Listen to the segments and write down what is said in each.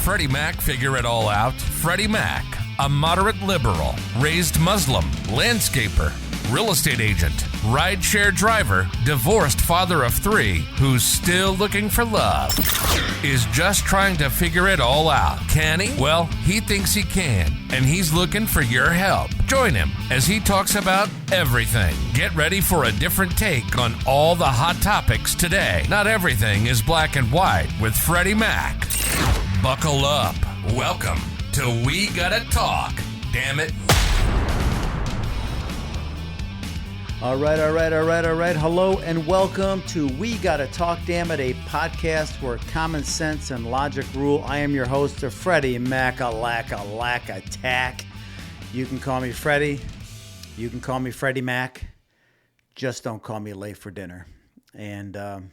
Freddy Mak figure it all out? Freddy Mak, a moderate liberal, raised Muslim, landscaper, real estate agent, rideshare driver, divorced father of 3 who's still looking for love, is just trying to figure it all out. Can he? Well, he thinks he can, and he's looking for your help. Join him as he talks about everything. Get ready for a different take on all the hot topics today. Not everything is black and white with Freddy Mak. Buckle up. Welcome to We Gotta Talk. Damn it. All right. Hello and welcome to We Gotta Talk, Damn It, a podcast where common sense and logic rule. I am your host, Freddy Mak, attack. You can call me Freddy. You can call me Freddy Mak. Just don't call me late for dinner. And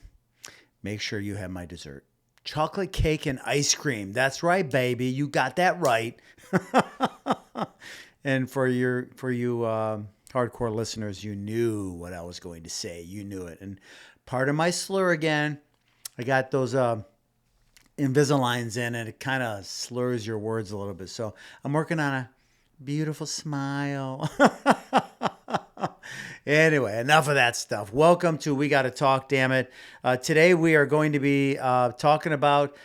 make sure you have my dessert. Chocolate cake and ice cream. That's right, baby. You got that right. And for you hardcore listeners, you knew what I was going to say. You knew it. And part of my slur again, I got those Invisaligns in, and it kind of slurs your words a little bit. So I'm working on a beautiful smile. Anyway, enough of that stuff. Welcome to We Gotta Talk, damn it. Today we are going to be talking about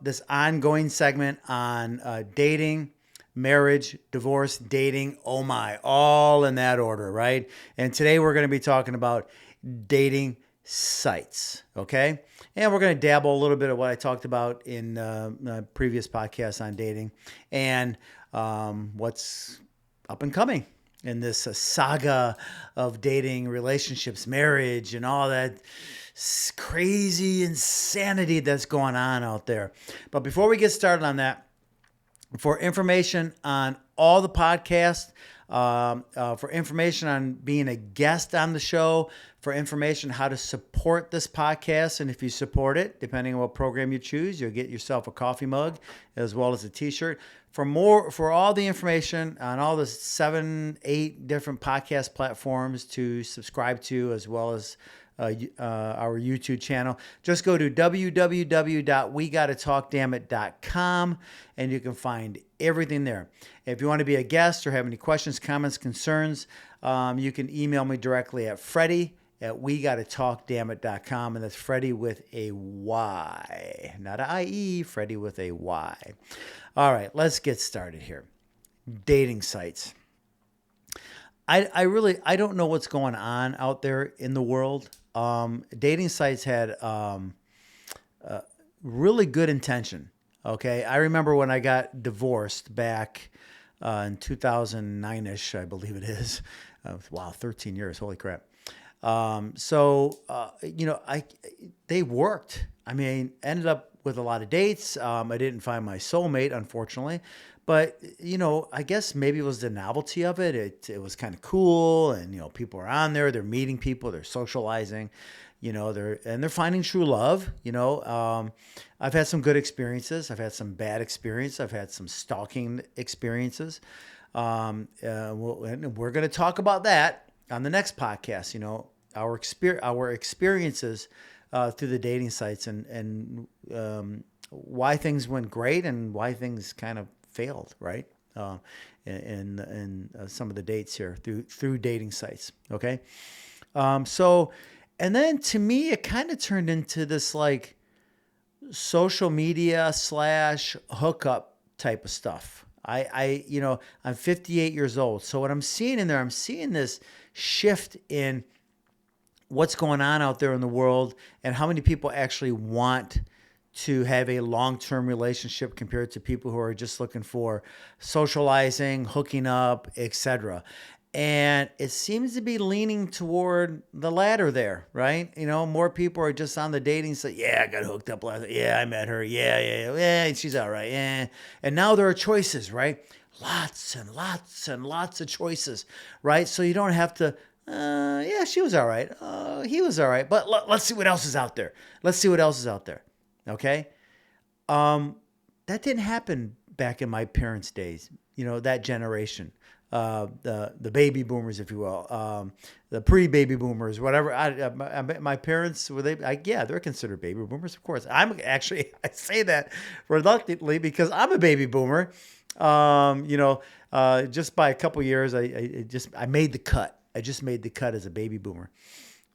this ongoing segment on dating, marriage, divorce, dating, oh my, all in that order, right? And today we're going to be talking about dating sites, okay? And we're going to dabble a little bit of what I talked about in previous podcasts on dating and what's up and coming in this saga of dating, relationships, marriage, and all that crazy insanity that's going on out there. But before we get started on that, for information on all the podcasts, for information on being a guest on the show, for information how to support this podcast, and if you support it, depending on what program you choose, you'll get yourself a coffee mug as well as a t-shirt. For all the information on all the 7-8 different podcast platforms to subscribe to, as well as our YouTube channel, just go to www.wegottotalkdammit.com and you can find everything there. If you want to be a guest or have any questions, comments, concerns, you can email me directly at Freddy@wegottotalkdammit.com, and that's Freddy with a Y, not an I-E, Freddy with a Y. All right, let's get started here. Dating sites. I don't know what's going on out there in the world. Dating sites had really good intention. Okay, I remember when I got divorced back in 2009-ish, I believe it is. Wow, 13 years, holy crap. They worked. I mean, ended up with a lot of dates. I didn't find my soulmate, unfortunately. But, I guess maybe it was the novelty of it. It was kind of cool. And, people are on there. They're meeting people. They're socializing. They're finding true love. I've had some good experiences. I've had some bad experiences. I've had some stalking experiences. And we're going to talk about that on the next podcast. Our experiences through the dating sites and why things went great and why things kind of failed, right? In some of the dates here through dating sites. Okay. And then to me, it kind of turned into this like social media / hookup type of stuff. I'm 58 years old. So what I'm seeing in there, I'm seeing this shift in what's going on out there in the world and how many people actually want to have a long-term relationship compared to people who are just looking for socializing, hooking up, etc. And it seems to be leaning toward the latter there, right? More people are just on the dating site. Yeah, I got hooked up last night. Yeah, I met her. Yeah, she's all right. Yeah. And now there are choices, right? Lots and lots and lots of choices, right? So you don't have to, yeah, she was all right. He was all right. But let's see what else is out there. Okay? That didn't happen back in my parents' days, that generation. the baby boomers, if you will, the pre-baby boomers, whatever. My parents were yeah, they're considered baby boomers, of course. I'm actually I say that reluctantly because I'm a baby boomer. Just by a couple years, I made the cut. I just made the cut as a baby boomer.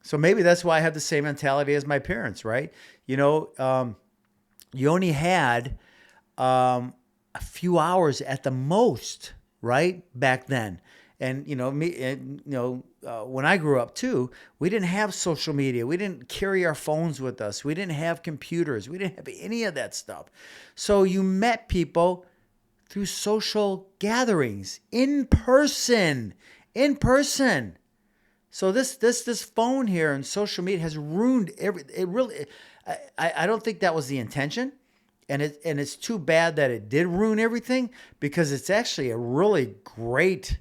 So maybe that's why I have the same mentality as my parents, right? You only had a few hours at the most, right? Back then. And, when I grew up too, we didn't have social media. We didn't carry our phones with us. We didn't have computers. We didn't have any of that stuff. So you met people through social gatherings in person. So this phone here and social media has ruined it really. I don't think that was the intention. And it's too bad that it did ruin everything because it's actually a really great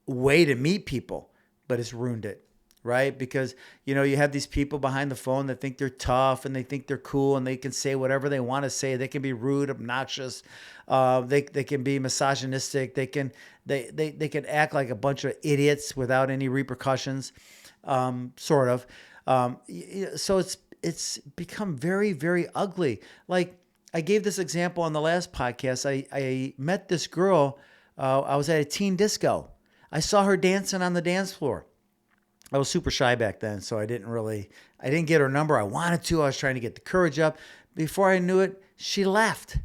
way to meet people, but it's ruined it, right? Because, you have these people behind the phone that think they're tough and they think they're cool and they can say whatever they want to say. They can be rude, obnoxious. They can be misogynistic. They can act like a bunch of idiots without any repercussions, sort of. So it's become very, very ugly. Like, I gave this example on the last podcast. I met this girl. I was at a teen disco. I saw her dancing on the dance floor. I was super shy back then, so I didn't get her number. I wanted to. I was trying to get the courage up. Before I knew it, she left.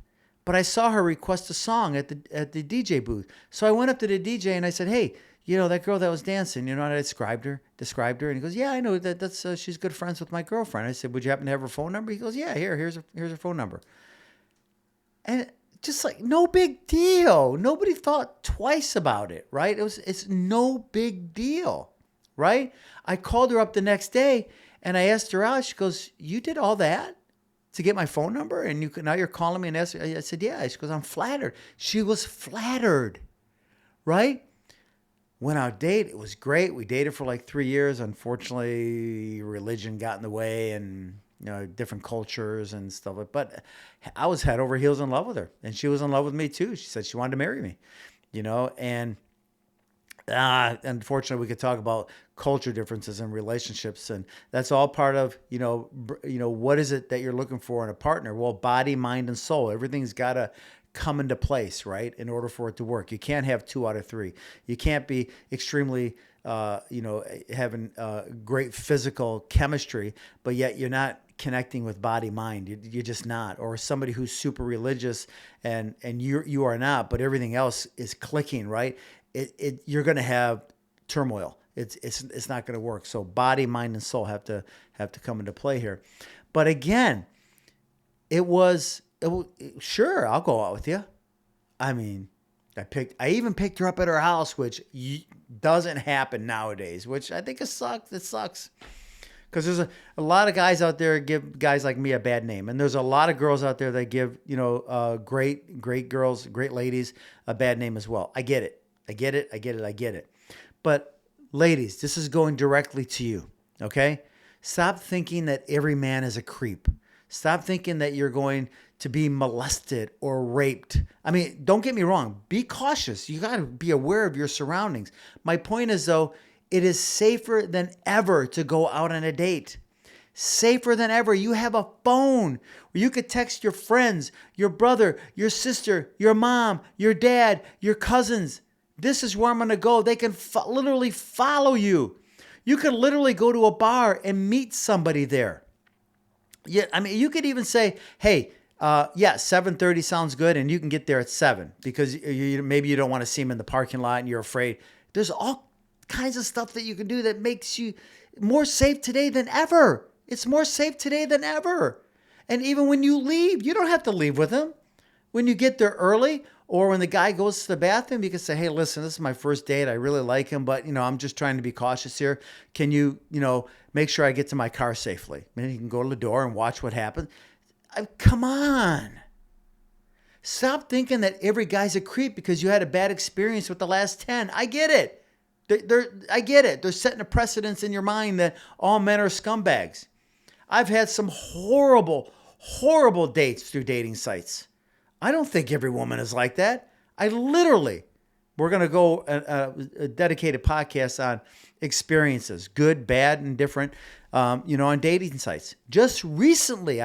But I saw her request a song at the DJ booth. So I went up to the DJ and I said, "Hey, that girl that was dancing, I described her. And he goes, "Yeah, I know that's she's good friends with my girlfriend." I said, "Would you happen to have her phone number?" He goes, "Yeah, here's her phone number." And just like, no big deal. Nobody thought twice about it, right? It's no big deal, right? I called her up the next day and I asked her out. She goes, "You did all that to get my phone number? And now you're calling me and asking?" I said, "Yeah." She goes, "I'm flattered." She was flattered, right? Went out date. It was great. We dated for like 3 years. Unfortunately, religion got in the way and different cultures and stuff. But I was head over heels in love with her, and she was in love with me too. She said she wanted to marry me, and unfortunately, we could talk about culture differences in relationships, and that's all part of what is it that you're looking for in a partner? Well, body, mind, and soul. Everything's got to come into place, right? In order for it to work, you can't have 2 out of 3. You can't be extremely having great physical chemistry, but yet you're not connecting with body mind. You're just not. Or somebody who's super religious and you are not, but everything else is clicking, right? You're going to have turmoil. It's not going to work. So body, mind, and soul have to come into play here. But again, sure, I'll go out with you. I mean, I even picked her up at her house, which doesn't happen nowadays, which I think it sucks. Because there's a lot of guys out there give guys like me a bad name. And there's a lot of girls out there that give, great girls, great ladies a bad name as well. I get it. But ladies, this is going directly to you, okay? Stop thinking that every man is a creep. Stop thinking that you're going to be molested or raped. I mean, don't get me wrong. Be cautious. You got to be aware of your surroundings. My point is, though, it is safer than ever to go out on a date. Safer than ever. You have a phone where you could text your friends, your brother, your sister, your mom, your dad, your cousins. This is where I'm going to go. They can literally follow you. You can literally go to a bar and meet somebody there. Yeah, I mean, you could even say, "Hey, 7:30 sounds good," and you can get there at 7 because maybe you don't want to see them in the parking lot and you're afraid. There's all kinds of stuff that you can do that makes you more safe today than ever. It's more safe today than ever. And even when you leave, you don't have to leave with them. When you get there early or when the guy goes to the bathroom, you can say, "Hey, listen, this is my first date. I really like him, but, I'm just trying to be cautious here. Can you, make sure I get to my car safely?" And you can go to the door and watch what happens. Come on. Stop thinking that every guy's a creep because you had a bad experience with the last 10. I get it. I get it. They're setting a precedence in your mind that all men are scumbags. I've had some horrible, horrible dates through dating sites. I don't think every woman is like that. I literally We're going to go a dedicated podcast on experiences, good, bad, and different, on dating sites. Just recently,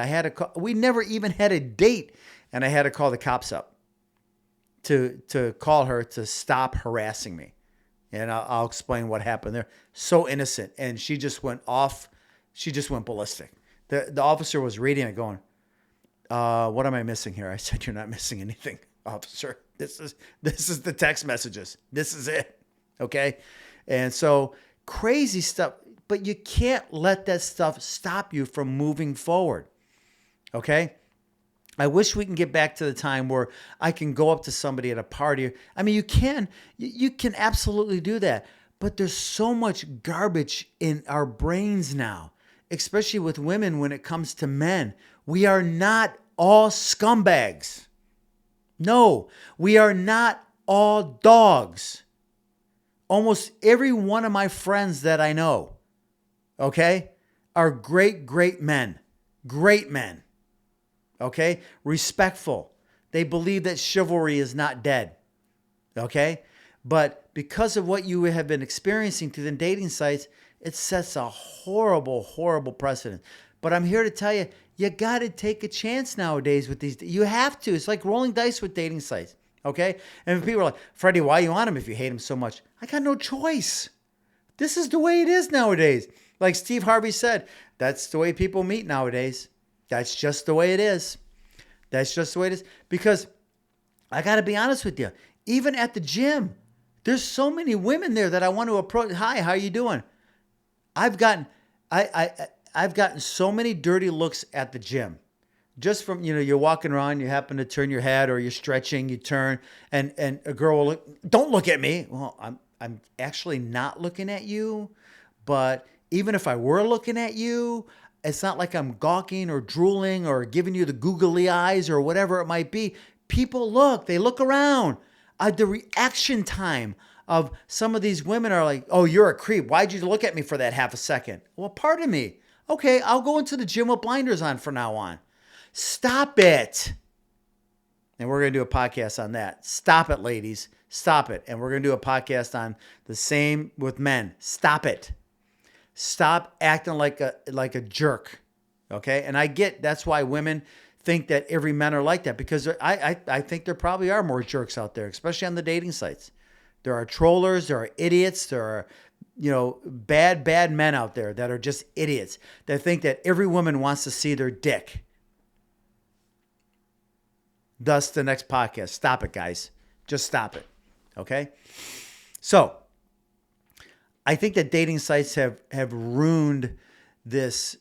we never even had a date, and I had to call the cops up to call her to stop harassing me. And I'll explain what happened there. So innocent. And she just went off. She just went ballistic. The officer was reading it going, what am I missing here? I said, you're not missing anything, officer. This is the text messages. This is it. Okay. And so crazy stuff, but you can't let that stuff stop you from moving forward. Okay. I wish we can get back to the time where I can go up to somebody at a party. I mean, you can absolutely do that, but there's so much garbage in our brains now, especially with women when it comes to men. We are not all scumbags. No, we are not all dogs. Almost every one of my friends that I know, okay, are great, great men. Great men. Okay? Respectful. They believe that chivalry is not dead. Okay? But because of what you have been experiencing through the dating sites, it sets a horrible, horrible precedent. But I'm here to tell you, you got to take a chance nowadays with these. You have to. It's like rolling dice with dating sites. Okay? And people are like, Freddie, why are you on them if you hate them so much? I got no choice. This is the way it is nowadays. Like Steve Harvey said, that's the way people meet nowadays. That's just the way it is. That's just the way it is. Because I got to be honest with you. Even at the gym, there's so many women there that I want to approach. Hi, how you doing? I've gotten so many dirty looks at the gym. Just from, you're walking around, you happen to turn your head or you're stretching, you turn and a girl will look, don't look at me. Well, I'm actually not looking at you. But even if I were looking at you, it's not like I'm gawking or drooling or giving you the googly eyes or whatever it might be. People look, they look around. The reaction time of some of these women are like, oh, you're a creep. Why'd you look at me for that half a second? Well, pardon me. Okay, I'll go into the gym with blinders on from now on. Stop it. And we're going to do a podcast on that. Stop it, ladies. Stop it. And we're going to do a podcast on the same with men. Stop it. Stop acting like a jerk, okay? And I get that's why women think that every men are like that, because I think there probably are more jerks out there, especially on the dating sites. There are trollers, there are idiots, there are bad men out there that are just idiots that think that every woman wants to see their dick. Thus, the next podcast. Stop it, guys. Just stop it, okay? So I think that dating sites have ruined this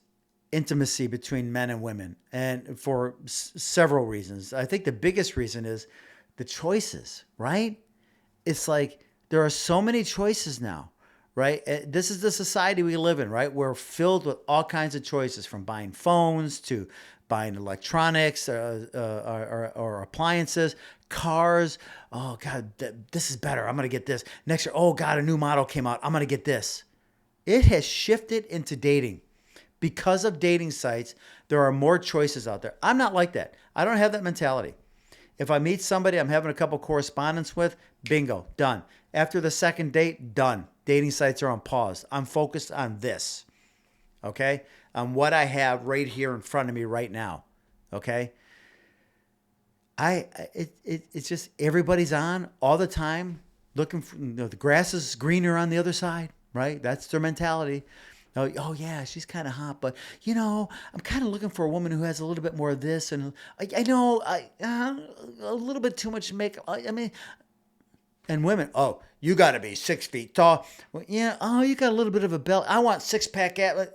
intimacy between men and women, and for several reasons. I think the biggest reason is the choices, right? It's like there are so many choices now, right? This is the society we live in, right? We're filled with all kinds of choices, from buying phones to buying electronics or appliances, cars. Oh, God, this is better. I'm going to get this. Next year, oh, God, a new model came out. I'm going to get this. It has shifted into dating. Because of dating sites, there are more choices out there. I'm not like that. I don't have that mentality. If I meet somebody I'm having a couple correspondence with, bingo, done. After the second date, done. Dating sites are on pause. I'm focused on this, okay? On what I have right here in front of me right now, okay? It's just everybody's on all the time, looking for, the grass is greener on the other side, right? That's their mentality. Oh yeah, she's kind of hot, but I'm kind of looking for a woman who has a little bit more of this, and I know a little bit too much makeup. I mean, and women, oh, you got to be 6 feet tall. Well, yeah, oh, you got a little bit of a belt. I want six-pack abs.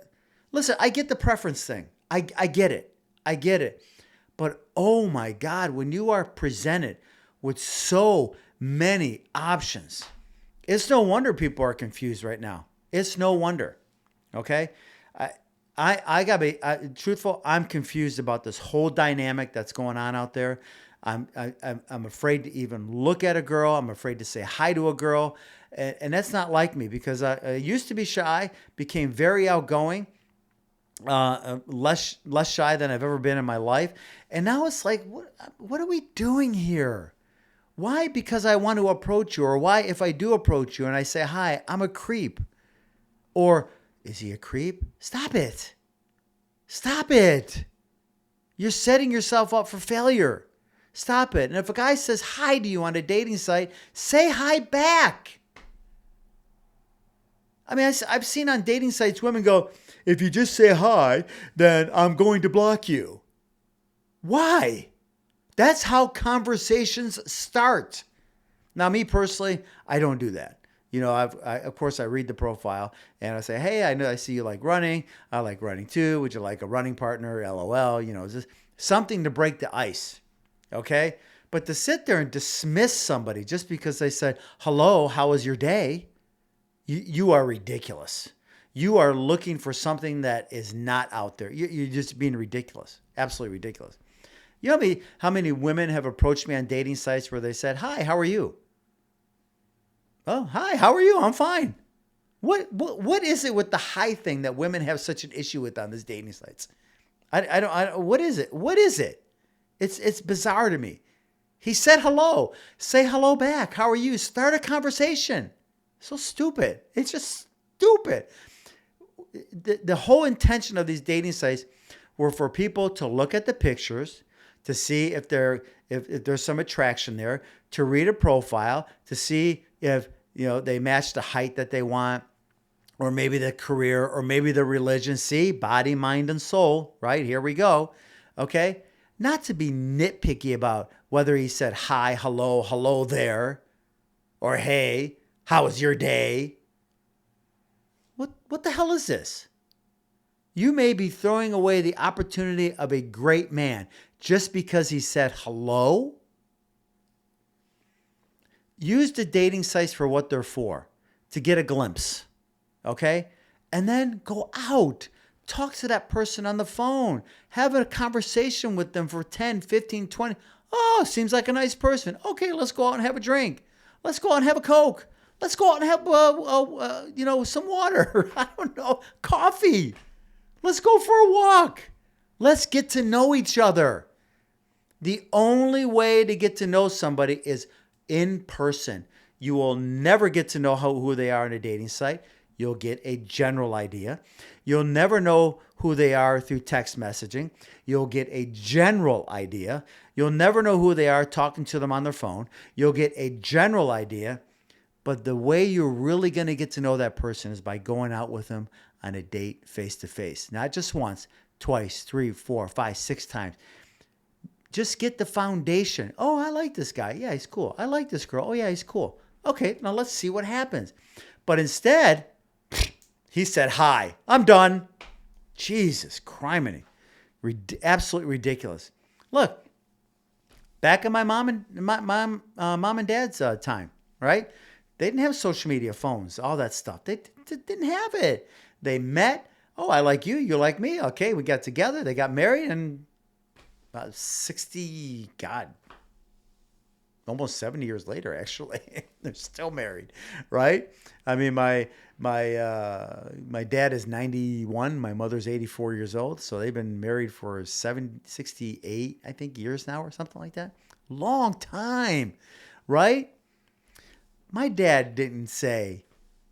Listen, I get the preference thing. I get it. But oh my God, when you are presented with so many options, it's no wonder people are confused right now. It's no wonder. Okay, I gotta be truthful. I'm confused about this whole dynamic that's going on out there. I'm afraid to even look at a girl. I'm afraid to say hi to a girl, and that's not like me, because I used to be shy, became very outgoing, less shy than I've ever been in my life, and now it's like, what are we doing here? Why? Because I want to approach you. Or why, if I do approach you and I say, hi, I'm a creep. Or, is he a creep? Stop it. Stop it. You're setting yourself up for failure. Stop it. And if a guy says hi to you on a dating site, say hi back. I mean, I've seen on dating sites women go, if you just say hi, then I'm going to block you. Why? That's how conversations start. Now, me personally, I don't do that. You know, of course, I read the profile and I say, hey, I see you like running. I like running too. Would you like a running partner? LOL. You know, just something to break the ice. Okay? But to sit there and dismiss somebody just because they said, hello, how was your day? You are ridiculous. You are looking for something that is not out there. You're just being ridiculous. Absolutely ridiculous. You know how many women have approached me on dating sites where they said, hi, how are you? Oh, hi, how are you? I'm fine. What is it with the hi thing that women have such an issue with on these dating sites? I don't, what is it? What is it? It's bizarre to me. He said hello. Say hello back. How are you? Start a conversation. So stupid. It's just stupid. The whole intention of these dating sites were for people to look at the pictures, to see if there's some attraction there, to read a profile, to see if they match the height that they want, or maybe the career, or maybe the religion. See, body, mind, and soul, right? Here we go. Okay? Not to be nitpicky about whether he said hi, hello there, or hey, how was your day? What the hell is this? You may be throwing away the opportunity of a great man just because he said hello. Use the dating sites for what they're for, to get a glimpse, okay? And then go out. Talk to that person on the phone. Have a conversation with them for 10, 15, 20. Oh, seems like a nice person. Okay, let's go out and have a drink. Let's go out and have a Coke. Let's go out and have, some water. I don't know, coffee. Let's go for a walk. Let's get to know each other. The only way to get to know somebody is in person. You will never get to know who they are on a dating site. You'll get a general idea. You'll never know who they are through text messaging. You'll get a general idea. You'll never know who they are talking to them on their phone. You'll get a general idea. But the way you're really going to get to know that person is by going out with them on a date face to face. Not just once, twice, 3, 4, 5, 6 times. Just get the foundation. Oh, I like this guy. Yeah, he's cool. I like this girl. Oh, yeah, he's cool. Okay, now let's see what happens. But instead, he said, hi, I'm done. Jesus, criminy. Absolutely ridiculous. Look, back in my mom and dad's time, right? They didn't have social media, phones, all that stuff. They didn't have it. They met. Oh, I like you. You like me. Okay, we got together. They got married, and about 60, almost 70 years later, actually, they're still married, right? I mean, my dad is 91. My mother's 84 years old. So they've been married for 68, I think, years now or something like that. Long time, right? My dad didn't say,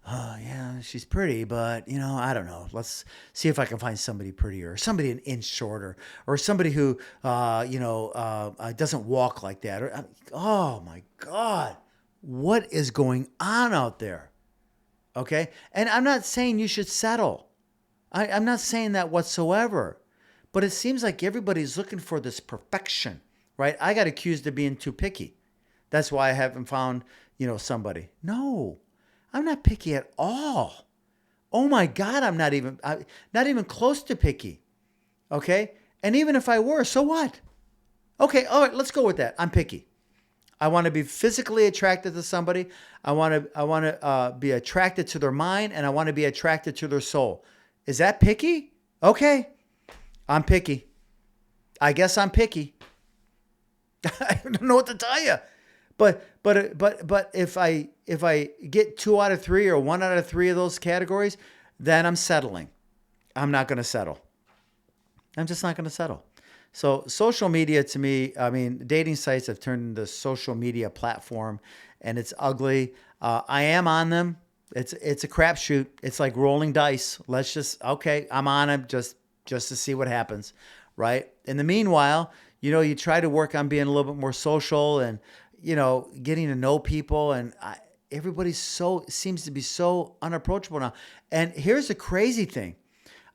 oh, yeah, she's pretty, but, I don't know. Let's see if I can find somebody prettier, or somebody an inch shorter, or somebody who, doesn't walk like that. Oh, my God. What is going on out there? Okay? And I'm not saying you should settle. I'm not saying that whatsoever. But it seems like everybody's looking for this perfection, right? I got accused of being too picky. That's why I haven't found, somebody. No, I'm not picky at all. Oh my God, I'm not even close to picky. Okay? And even if I were, so what? Okay, all right, let's go with that. I'm picky. I want to be physically attracted to somebody. I want to be attracted to their mind, and I want to be attracted to their soul. Is that picky? Okay, I'm picky. I guess I'm picky. I don't know what to tell you. But if I get 2 out of 3 or 1 out of 3 of those categories, then I'm settling. I'm not going to settle. I'm just not going to settle. So social media to me, I mean, dating sites have turned into social media platform, and it's ugly. I am on them. It's a crapshoot. It's like rolling dice. Let's just okay. I'm on them just to see what happens, right? In the meanwhile, you try to work on being a little bit more social and getting to know people, and everybody seems to be so unapproachable now. And here's the crazy thing: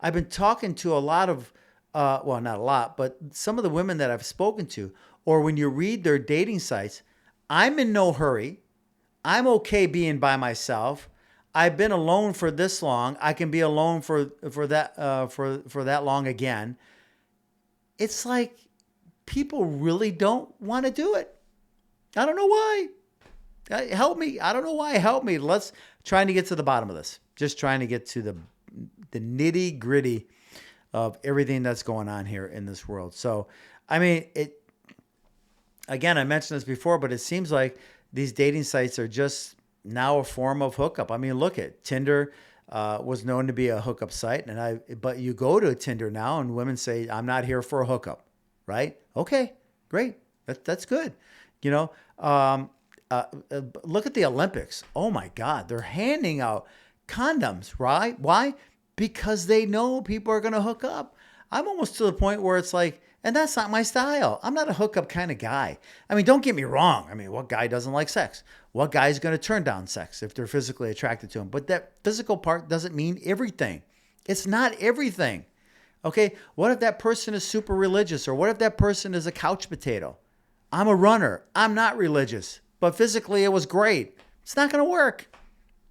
I've been talking to a lot of, well, not a lot, but some of the women that I've spoken to, or when you read their dating sites, I'm in no hurry. I'm okay being by myself. I've been alone for this long. I can be alone for that long again. It's like people really don't want to do it. I don't know why. Help me. I don't know why. Help me. Let's trying to get to the bottom of this. Just trying to get to the nitty gritty of everything that's going on here in this world. So, I mean, again, I mentioned this before, but it seems like these dating sites are just now a form of hookup. I mean, look at Tinder. Was known to be a hookup site, but you go to Tinder now, and women say, "I'm not here for a hookup," right? Okay, great, that's good. Look at the Olympics. Oh my God, they're handing out condoms, right? Why? Because they know people are going to hook up. I'm almost to the point where it's like, and that's not my style. I'm not a hookup kind of guy. I mean, don't get me wrong. I mean, what guy doesn't like sex? What guy is going to turn down sex if they're physically attracted to him? But that physical part doesn't mean everything. It's not everything. Okay? What if that person is super religious? Or what if that person is a couch potato? I'm a runner. I'm not religious. But physically, it was great. It's not going to work.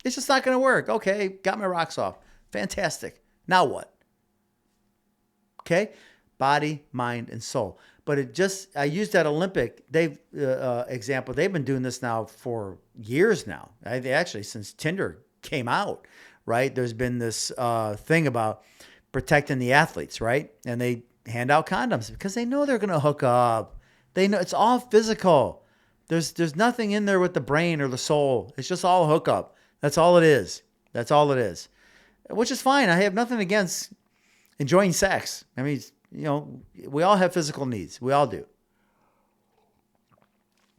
It's just not going to work. Okay, got my rocks off. Fantastic. Now what? Okay? Body, mind, and soul. But I used that Olympic example. They've been doing this now for years now. Actually, since Tinder came out, right? There's been this thing about protecting the athletes, right? And they hand out condoms because they know they're going to hook up. They know it's all physical. There's nothing in there with the brain or the soul. It's just all hookup. That's all it is. That's all it is. Which is fine. I have nothing against enjoying sex. I mean, we all have physical needs. We all do.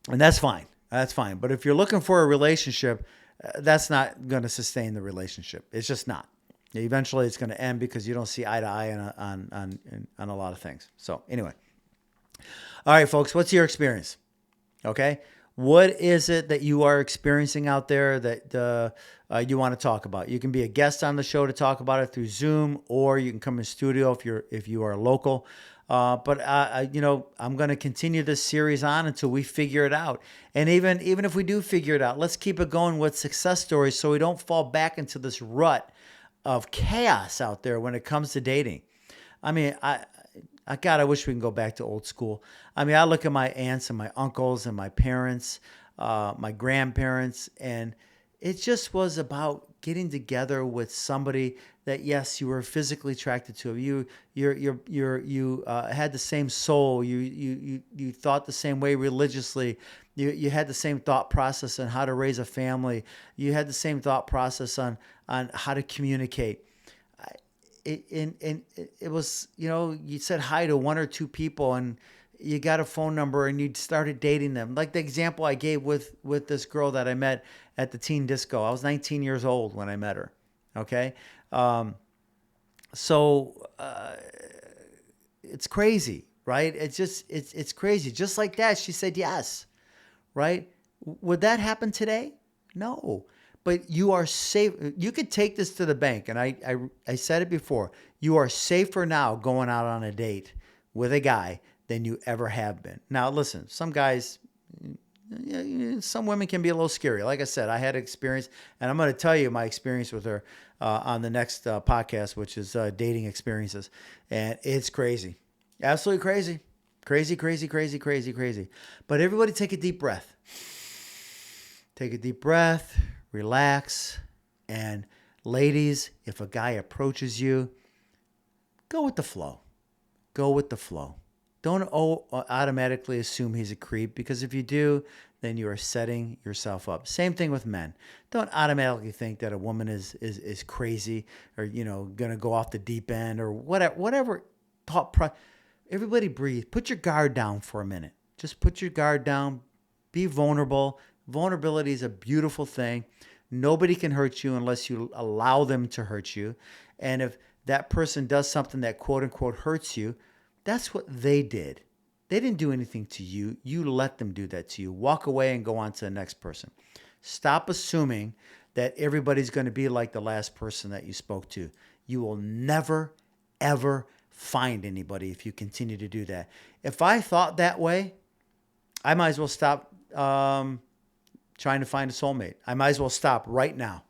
And that's fine. That's fine. But if you're looking for a relationship, that's not going to sustain the relationship. It's just not. Eventually, it's going to end because you don't see eye to eye on a lot of things. So anyway. All right, folks, what's your experience? Okay. What is it that you are experiencing out there that you want to talk about? You can be a guest on the show to talk about it through Zoom, or you can come in studio if you are local. But I'm going to continue this series on until we figure it out. And even if we do figure it out, let's keep it going with success stories so we don't fall back into this rut of chaos out there when it comes to dating. I mean, God, I wish we can go back to old school. I mean, I look at my aunts and my uncles and my parents, my grandparents, and it just was about getting together with somebody that, yes, you were physically attracted to. You had the same soul. You thought the same way religiously. You had the same thought process on how to raise a family. You had the same thought process on how to communicate. It was, you said hi to one or two people and you got a phone number and you started dating them. Like the example I gave with this girl that I met at the teen disco. I was 19 years old when I met her. Okay. It's crazy, right? It's crazy. Just like that. She said yes. Right. Would that happen today? No. But you are safe. You could take this to the bank. And I said it before. You are safer now going out on a date with a guy than you ever have been. Now, listen, some guys, some women can be a little scary. Like I said, I had experience. And I'm going to tell you my experience with her on the next podcast, which is dating experiences. And it's crazy. Absolutely crazy. Crazy, crazy, crazy, crazy, crazy. But everybody take a deep breath. Take a deep breath. Relax. And ladies, if a guy approaches you, go with the flow. Go with the flow. Don't automatically assume he's a creep, because if you do, then you are setting yourself up. Same thing with men. Don't automatically think that a woman is crazy or, going to go off the deep end or whatever thought. Everybody breathe. Put your guard down for a minute. Just put your guard down. Be vulnerable. Vulnerability is a beautiful thing. Nobody can hurt you unless you allow them to hurt you. And if that person does something that quote unquote hurts you, that's what they did. They didn't do anything to you. You let them do that to you. Walk away and go on to the next person. Stop assuming that everybody's going to be like the last person that you spoke to. You will never, ever find anybody if you continue to do that. If I thought that way, I might as well stop trying to find a soulmate. I might as well stop right now.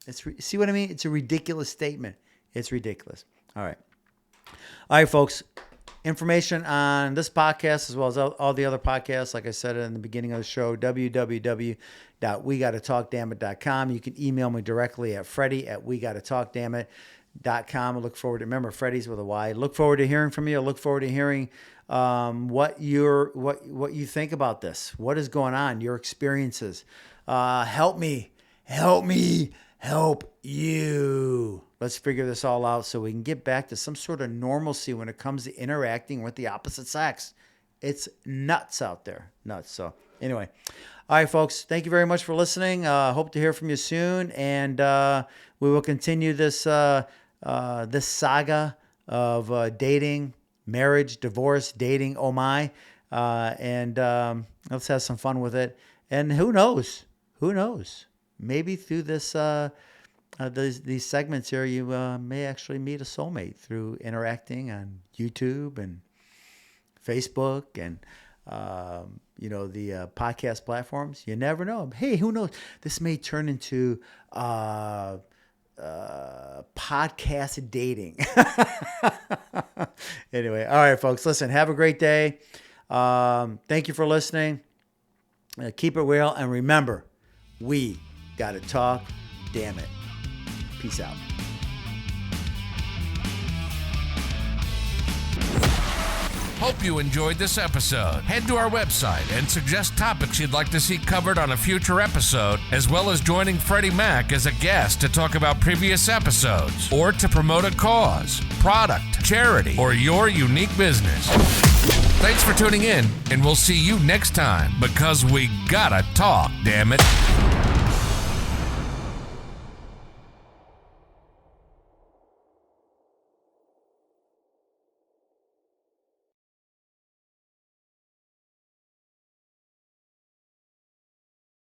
See what I mean? It's a ridiculous statement. It's ridiculous. All right, folks. Information on this podcast as well as all the other podcasts, like I said in the beginning of the show, www.wegottotalkdammit.com. You can email me directly at Freddy@wegottotalkdammit.com. I look forward to, remember, Freddy's with a Y. Look forward to hearing from you. I look forward to hearing what you think about this. What is going on? Your experiences. Help me. Help you. Let's figure this all out so we can get back to some sort of normalcy when it comes to interacting with the opposite sex. It's nuts out there. Nuts. So anyway. All right, folks. Thank you very much for listening. Hope to hear from you soon. And we will continue this saga of dating, marriage, divorce, dating. Oh, my. And let's have some fun with it. And who knows? Maybe through this these segments here, you may actually meet a soulmate through interacting on YouTube and Facebook and the podcast platforms. You never know. Hey, who knows? This may turn into podcast dating. Anyway, all right, folks. Listen, have a great day. Thank you for listening. Keep it real, and remember, we got to talk. Damn it. Peace out. Hope you enjoyed this episode. Head to our website and suggest topics you'd like to see covered on a future episode, as well as joining Freddy Mak as a guest to talk about previous episodes, or to promote a cause, product, charity, or your unique business. Thanks for tuning in, and we'll see you next time, because we gotta talk, damn it.